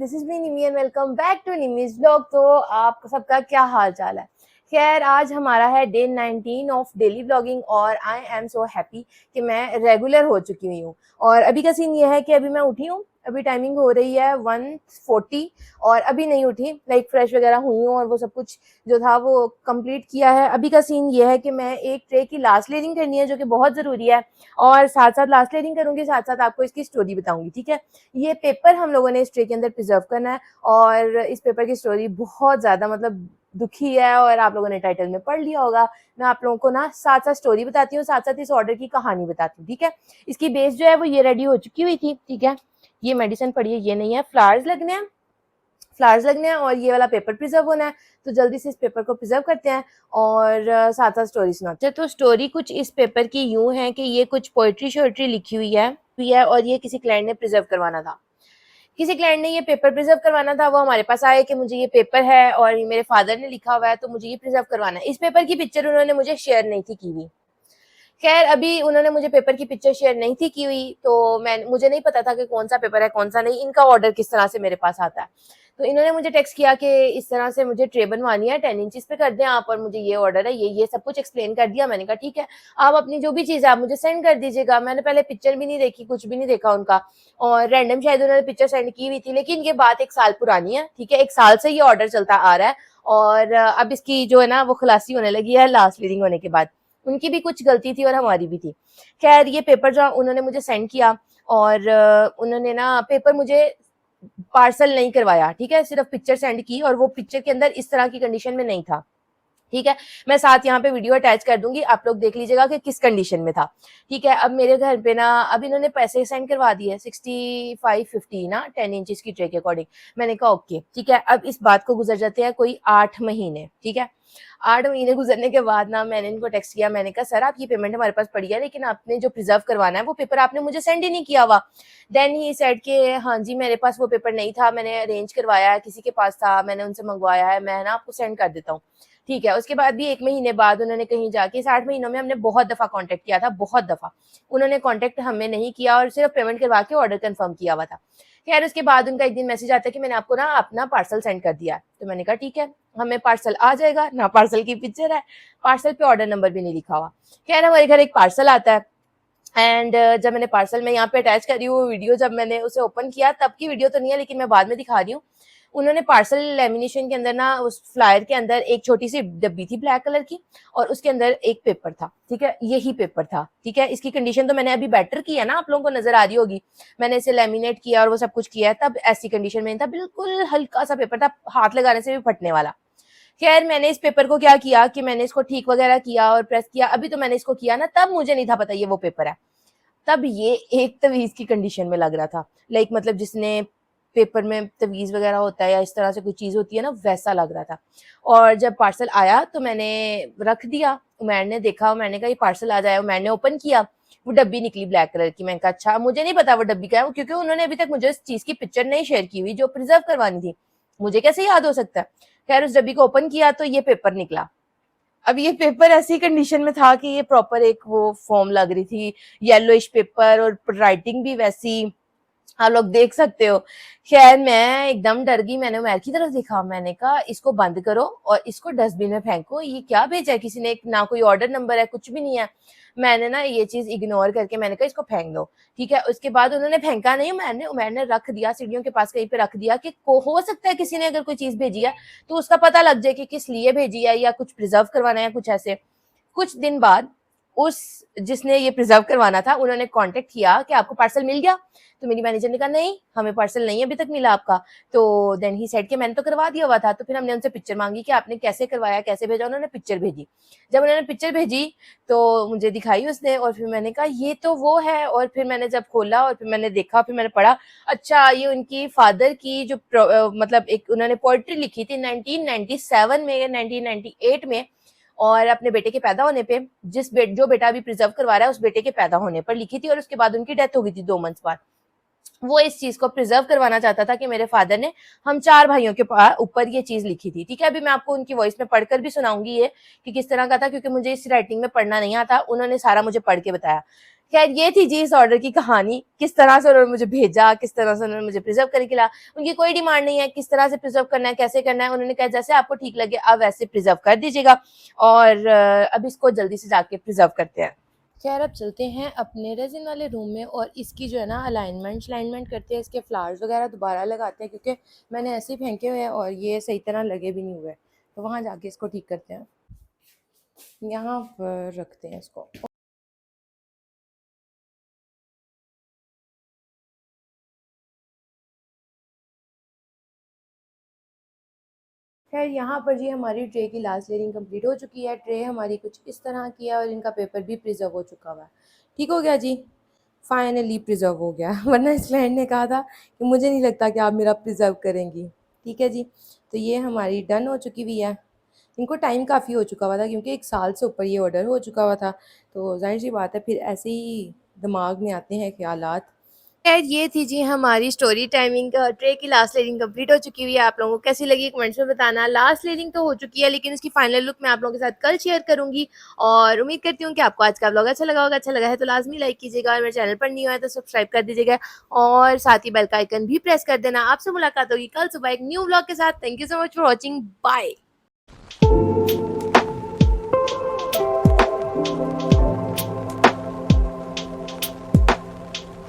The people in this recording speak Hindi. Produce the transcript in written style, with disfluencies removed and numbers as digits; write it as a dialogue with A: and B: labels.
A: This is me Nimi and welcome back to Nimi's blog. तो आप सबका क्या हाल चाल है? खैर, आज हमारा है डे 19 ऑफ डेली ब्लॉगिंग और आई एम सो हैप्पी कि मैं रेगुलर हो चुकी हुई हूँ। और अभी का सीन ये है कि अभी मैं उठी हूँ, अभी टाइमिंग हो रही है 1:40 और अभी नहीं उठी, लाइक फ्रेश वगैरह हुई हूँ और वो सब कुछ जो था वो कंप्लीट किया है। अभी का सीन ये है कि मैं एक ट्रे की लास्ट लेयरिंग करनी है जो कि बहुत ज़रूरी है, और साथ साथ लास्ट लेयरिंग करूँगी, साथ साथ आपको इसकी स्टोरी बताऊँगी। ठीक है, ये पेपर हम लोगों ने इस ट्रे के अंदर प्रिजर्व करना है और इस पेपर की स्टोरी बहुत ज़्यादा मतलब दुखी है और आप लोगों ने टाइटल में पढ़ लिया होगा। मैं आप लोगों को ना साथ साथ स्टोरी बताती हूँ, साथ साथ इस ऑर्डर की कहानी बताती हूँ। ठीक है, इसकी बेस जो है वो ये रेडी हो चुकी हुई थी। ठीक है, ये मेडिसिन पड़ी है, ये नहीं है, फ्लावर्स लगने हैं, फ्लावर्स लगने हैं और ये वाला पेपर प्रिजर्व होना है। तो जल्दी से इस पेपर को प्रिजर्व करते हैं और साथ साथ स्टोरी सुनाते हैं। तो स्टोरी कुछ इस पेपर की यूं है कि ये कुछ पोइट्री शोइट्री लिखी हुई है और ये किसी क्लाइंट ने प्रिजर्व करवाना था। किसी क्लाइंट ने ये पेपर प्रिजर्व करवाना था, वो हमारे पास आए कि मुझे ये पेपर है और ये मेरे फादर ने लिखा हुआ है तो मुझे ये प्रिजर्व करवाना है। इस पेपर की पिक्चर उन्होंने मुझे शेयर नहीं थी की हुई। खैर, अभी उन्होंने मुझे पेपर की पिक्चर शेयर नहीं थी की हुई, तो मुझे नहीं पता था कि कौन सा पेपर है कौन सा नहीं, इनका ऑर्डर किस तरह से मेरे पास आता है। तो इन्होंने मुझे टेक्स्ट किया कि इस तरह से मुझे ट्रे बनवानी है, 10 इंचेस पे कर दें आप, और मुझे ये ऑर्डर है, ये सब कुछ एक्सप्लेन कर दिया। मैंने कहा ठीक है, आप अपनी जो भी चीज़ है आप मुझे सेंड कर दीजिएगा। मैंने पहले पिक्चर भी नहीं देखी, कुछ भी नहीं देखा उनका, और रैंडम शायद उन्होंने पिक्चर सेंड की हुई थी, लेकिन ये बात 1 साल पुरानी है। ठीक है, 1 साल से ये ऑर्डर चलता आ रहा है और अब इसकी जो है ना वो खलासी होने लगी है लास्ट रीडिंग होने के बाद। उनकी भी कुछ गलती थी और हमारी भी थी। खैर, ये पेपर जो उन्होंने मुझे सेंड किया और उन्होंने ना पेपर मुझे पार्सल नहीं करवाया। ठीक है, सिर्फ पिक्चर सेंड की और वो पिक्चर के अंदर इस तरह की कंडीशन में नहीं था। ठीक है, मैं साथ यहाँ पे वीडियो अटैच कर दूंगी, आप लोग देख लीजिएगा कि किस कंडीशन में था। ठीक है, अब मेरे घर पे ना अब इन्होंने पैसे सेंड करवा दिए 6550 ना 10 इंचेस की ट्रे के अकॉर्डिंग। मैंने कहा ओके ठीक है, अब इस बात को गुजर जाते हैं कोई 8 महीने। ठीक है, 8 महीने गुजरने के बाद ना मैंने इनको टेक्स्ट किया, मैंने कहा सर आप ये पेमेंट हमारे पास पड़ी है लेकिन आपने जो प्रिजर्व करवाना है वो पेपर आपने मुझे सेंड ही नहीं किया हुआ। देन ही सेड के हाँ जी मेरे पास वो पेपर नहीं था, मैंने अरेंज करवाया है, किसी के पास था, मैंने उनसे मंगवाया है, मैं ना आपको सेंड कर देता हूँ। ठीक है, उसके बाद भी 1 महीने बाद उन्होंने कहीं जाके, 60 महीनों में हमने बहुत दफा कांटेक्ट किया था, बहुत दफा उन्होंने कांटेक्ट हमें नहीं किया और सिर्फ पेमेंट करवा के ऑर्डर कंफर्म किया हुआ था। खैर, उसके बाद उनका एक दिन मैसेज आता है कि मैंने आपको ना अपना पार्सल सेंड कर दिया। तो मैंने कहा ठीक है, हमें पार्सल आ जाएगा ना, पार्सल की पिक्चर है, पार्सल पे ऑर्डर नंबर भी नहीं लिखा हुआ। खैर, हमारे घर एक पार्सल आता है एंड जब मैंने पार्सल में यहाँ पे अटैच करी हूँ वीडियो, जब मैंने उसे ओपन किया तब की वीडियो तो नहीं है लेकिन मैं बाद में दिखा रही हूँ। उन्होंने पार्सल लेमिनेशन के अंदर ना उस फ्लायर के अंदर एक छोटी सी डब्बी थी ब्लैक कलर की और उसके अंदर एक पेपर था। ठीक है, यही पेपर था। ठीक है, इसकी कंडीशन तो मैंने अभी बेटर की है ना, आप लोगों को नजर आ रही होगी। मैंने इसे लेमिनेट किया और वो सब कुछ किया है, तब ऐसी कंडीशन में था, बिल्कुल हल्का सा पेपर था, हाथ लगाने से भी फटने वाला। खैर, मैंने इस पेपर को क्या किया कि मैंने इसको ठीक वगैरह किया और प्रेस किया। अभी तो मैंने इसको किया ना, तब मुझे नहीं था पता ये वो पेपर है। तब ये एक तवीज की कंडीशन में लग रहा था, लाइक मतलब जिसने पेपर में तवीज वगैरह होता है या इस तरह से कोई चीज होती है ना, वैसा लग रहा था। और जब पार्सल आया तो मैंने रख दिया, उमैर ने देखा, मैंने कहा ये पार्सल आ जाए, मैंने ओपन किया, वो डब्बी निकली ब्लैक कलर की। मैंने कहा अच्छा, मुझे नहीं पता वो डब्बी क्या है, क्योंकि उन्होंने अभी तक मुझे इस चीज की पिक्चर नहीं शेयर की हुई जो प्रिजर्व करवानी थी, मुझे कैसे याद हो सकता है। खैर, उस डब्बी को ओपन किया तो ये पेपर निकला। अब ये पेपर ऐसी कंडीशन में था कि ये प्रॉपर एक वो फॉर्म लग रही थी, येलोइश पेपर, और राइटिंग भी वैसी, आप लोग देख सकते हो। खैर, मैं एकदम डर गई, मैंने उमर की तरफ देखा, मैंने कहा इसको बंद करो और इसको डस्टबिन में फेंको, ये क्या भेजा है किसी ने, ना कोई ऑर्डर नंबर है, कुछ भी नहीं है। मैंने ना ये चीज इग्नोर करके मैंने कहा इसको फेंक दो। ठीक है, उसके बाद उन्होंने फेंका नहीं, उमर ने रख दिया, सीढ़ियों के पास कहीं पे रख दिया कि हो सकता है किसी ने अगर कोई चीज भेजी है तो उसका पता लग जाए कि किस लिए भेजी है या कुछ प्रिजर्व करवाना है, कुछ ऐसे। कुछ दिन बाद उस जिसने ये प्रिजर्व करवाना था उन्होंने कांटेक्ट किया कि आपको पार्सल मिल गया। तो मेरी मैनेजर ने कहा नहीं, हमें पार्सल नहीं अभी तक मिला आपका। तो देन ही सेड कि मैंने तो करवा दिया हुआ था। तो फिर हमने उनसे पिक्चर मांगी कि आपने कैसे करवाया, कैसे भेजा। उन्होंने पिक्चर भेजी। जब उन्होंने पिक्चर भेजी तो मुझे दिखाई उसने, और फिर मैंने कहा ये तो वो है। और फिर मैंने जब खोला और फिर मैंने देखा, फिर मैंने पढ़ा, अच्छा ये उनकी फादर की जो मतलब एक उन्होंने पोएट्री लिखी थी 1997 में या 1998 में, और अपने बेटे के पैदा होने पे, जो बेटा अभी प्रिजर्व करवा रहा है उस बेटे के पैदा होने पर लिखी थी, और उसके बाद उनकी डेथ हो गई थी 2 मंथ्स बाद। वो इस चीज को प्रिजर्व करवाना चाहता था कि मेरे फादर ने हम 4 भाइयों के ऊपर ये चीज लिखी थी। ठीक है, अभी मैं आपको उनकी वॉइस में पढ़कर भी सुनाऊंगी ये कि किस तरह का था, क्योंकि मुझे इस राइटिंग में पढ़ना नहीं आता, उन्होंने सारा मुझे पढ़ के बताया। खैर ये थी जी इस ऑर्डर की कहानी, किस तरह से उन्होंने मुझे भेजा, किस तरह से उन्होंने मुझे प्रिजर्व करके खिलाया। उनकी कोई डिमांड नहीं है किस तरह से प्रिजर्व करना है, कैसे करना है, उन्होंने कहा जैसे आपको ठीक लगे आप वैसे प्रिजर्व कर दीजिएगा। और अब इसको जल्दी से जाके प्रिजर्व करते हैं। खैर अब चलते हैं अपने रेजिन वाले रूम में और इसकी जो है ना अलाइनमेंट करते हैं, इसके फ्लावर्स वगैरह दोबारा लगाते हैं क्योंकि मैंने ऐसे ही फेंके हुए हैं और ये सही तरह लगे भी नहीं हुए, तो वहाँ जाके इसको ठीक करते हैं। यहाँ पर रखते हैं इसको। खैर यहाँ पर जी हमारी ट्रे की लास्ट लेयरिंग कंप्लीट हो चुकी है। ट्रे हमारी कुछ इस तरह की है और इनका पेपर भी प्रिजर्व हो चुका हुआ है। ठीक हो गया जी, फाइनली प्रिजर्व हो गया वरना इस क्लाइंट ने कहा था कि मुझे नहीं लगता कि आप मेरा प्रिजर्व करेंगी। ठीक है जी, तो ये हमारी डन हो चुकी हुई है। इनको टाइम काफ़ी हो चुका हुआ था क्योंकि 1 साल से ऊपर ये ऑर्डर हो चुका हुआ था, तो ज़ाहिर सी बात है फिर ऐसे ही दिमाग में आते हैं ख्यालात। खैर ये थी जी हमारी स्टोरी टाइमिंग। ट्रे की लास्ट लेयरिंग कंप्लीट हो चुकी हुई है। आप लोगों को कैसी लगी कमेंट्स में बताना। लास्ट लेयरिंग तो हो चुकी है लेकिन इसकी फाइनल लुक मैं आप लोगों के साथ कल शेयर करूंगी। और उम्मीद करती हूँ कि आपको आज का व्लॉग अच्छा लगा होगा। अच्छा लगा है तो लाजमी लाइक कीजिएगा और मेरे चैनल पर नहीं हुआ है तो सब्सक्राइब कर दीजिएगा और साथ ही बेल का आइकन भी प्रेस कर देना। आपसे मुलाकात होगी कल सुबह एक न्यू व्लॉग के साथ। Thank you so much for watching, bye.